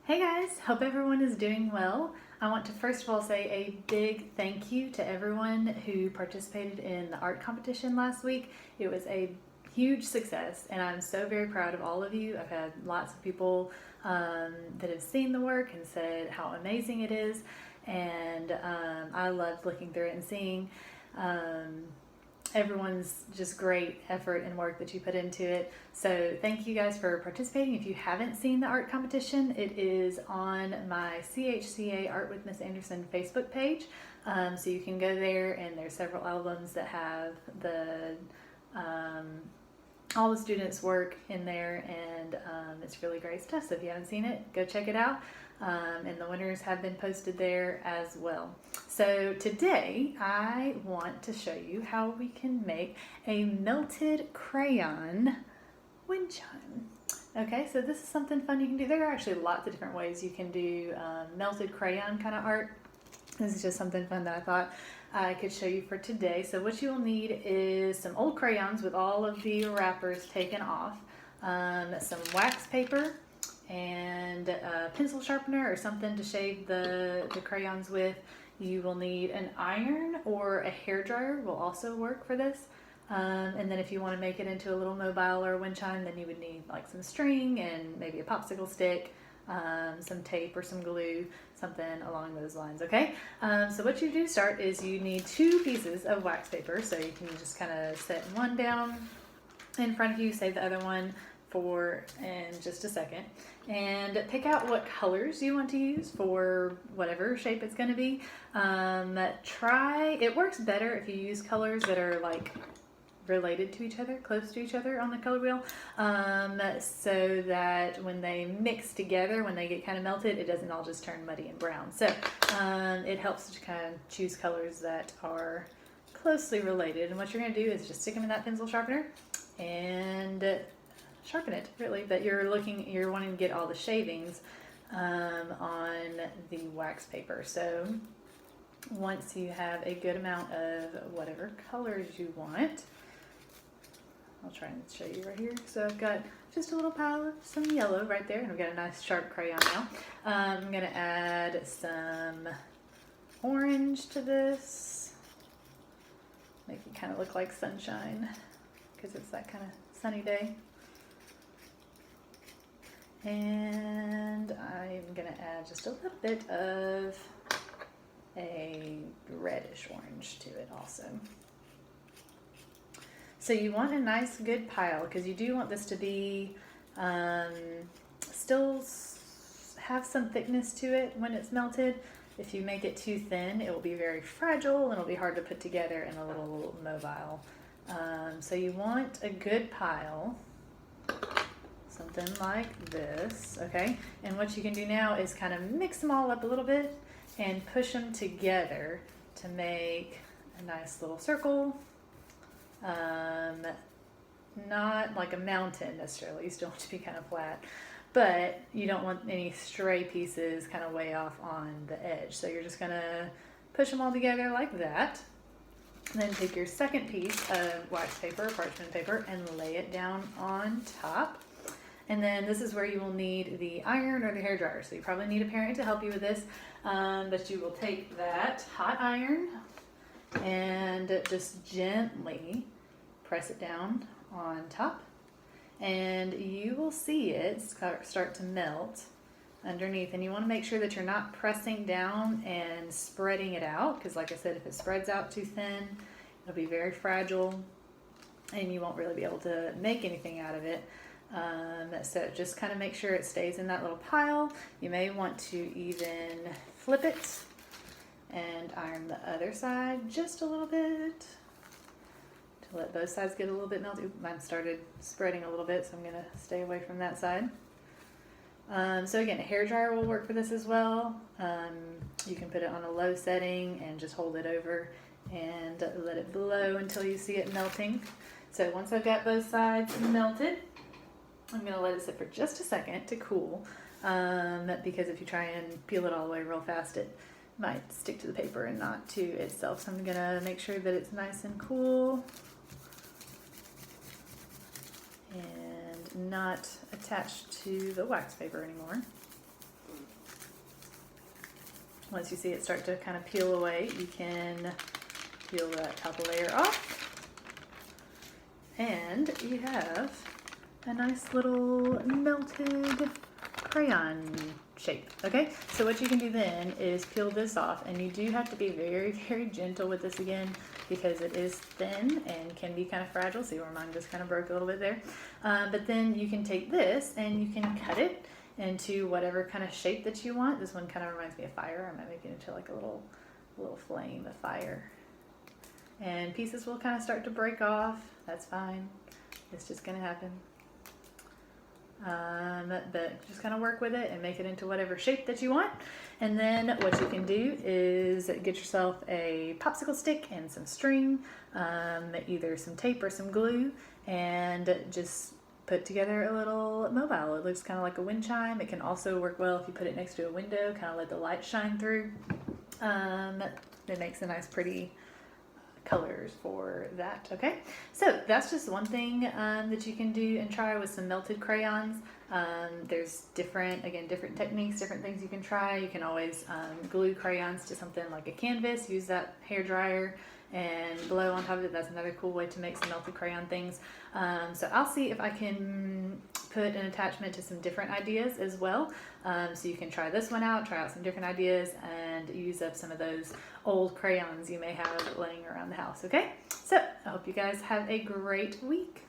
Hey guys, hope everyone is doing well. I want to first of all say a big thank you to everyone who participated in the art competition last week. It was a huge success and I'm so very proud of all of you. I've had lots of people that have seen the work and said how amazing it is, and I loved looking through it and seeing everyone's just great effort and work that you put into it. So thank you guys for participating. If you haven't seen the art competition, it is on my CHCA Art with Miss Anderson Facebook page. So you can go there, and there's several albums that have all the students' work in there, and it's really great stuff. So if you haven't seen it, go check it out. And the winners have been posted there as well. So today I want to show you how we can make a melted crayon wind chime. Okay, so this is something fun you can do. There are actually lots of different ways you can do melted crayon kind of art. This is just something fun that I thought I could show you for today. So what you will need is some old crayons with all of the wrappers taken off, some wax paper, and a pencil sharpener or something to shade the crayons with. You will need an iron, or a hair dryer will also work for this. And then if you want to make it into a little mobile or a wind chime, then you would need like some string and maybe a popsicle stick, some tape or some glue, something along those lines. Okay, so what you do start is you need 2 pieces of wax paper, so you can just kind of set one down in front of you, save the other one for in just a second, and pick out what colors you want to use for whatever shape it's going to be. It works better if you use colors that are like related to each other, close to each other on the color wheel, so that when they mix together, when they get kind of melted, it doesn't all just turn muddy and brown. So it helps to kind of choose colors that are closely related. And what you're going to do is just stick them in that pencil sharpener and sharpen it, really, but you're wanting to get all the shavings on the wax paper. So once you have a good amount of whatever colors you want, I'll try and show you right here. So I've got just a little pile of some yellow right there, and I've got a nice sharp crayon now. I'm going to add some orange to this, make it kind of look like sunshine because it's that kind of sunny day. And I'm going to add just a little bit of a reddish orange to it also. So you want a nice good pile, because you do want this to be still have some thickness to it when it's melted. If you make it too thin, it will be very fragile and it'll be hard to put together in a little mobile. So you want a good pile, something like this, okay? And what you can do now is kind of mix them all up a little bit and push them together to make a nice little circle. Not like a mountain necessarily, you still want to be kind of flat, but you don't want any stray pieces kind of way off on the edge. So you're just gonna push them all together like that. And then take your second piece of wax paper, parchment paper, and lay it down on top. And then this is where you will need the iron or the hair dryer. So you probably need a parent to help you with this, but you will take that hot iron and just gently press it down on top, and you will see it start to melt underneath. And you want to make sure that you're not pressing down and spreading it out, because like I said, if it spreads out too thin, it'll be very fragile and you won't really be able to make anything out of it. So just kind of make sure it stays in that little pile. You may want to even flip it and iron the other side just a little bit to let both sides get a little bit melted. Mine started spreading a little bit, so I'm going to stay away from that side. So again, a hair dryer will work for this as well. You can put it on a low setting and just hold it over and let it blow until you see it melting. So once I've got both sides melted, I'm going to let it sit for just a second to cool, because if you try and peel it all the way real fast, it might stick to the paper and not to itself. So I'm going to make sure that it's nice and cool and not attached to the wax paper anymore. Once you see it start to kind of peel away, you can peel that top layer off. And you have a nice little melted crayon shape. Okay, so what you can do then is peel this off, and you do have to be very, very gentle with this again because it is thin and can be kind of fragile. See where mine just kind of broke a little bit there. But then you can take this and you can cut it into whatever kind of shape that you want. This one kind of reminds me of fire. I might make it into like a little flame of fire. And pieces will kind of start to break off. That's fine. It's just going to happen. But just kind of work with it and make it into whatever shape that you want. And then what you can do is get yourself a popsicle stick and some string, either some tape or some glue, and just put together a little mobile. It looks kind of like a wind chime. It can also work well if you put it next to a window, kind of let the light shine through. It makes a nice pretty colors for that. Okay, so that's just one thing that you can do and try with some melted crayons. There's different techniques, different things you can try. You can always glue crayons to something like a canvas, use that hair dryer and blow on top of it. That's another cool way to make some melted crayon things. So I'll see if I can put an attachment to some different ideas as well. So you can try this one out, try out some different ideas, and use up some of those old crayons you may have laying around the house. Okay, so I hope you guys have a great week.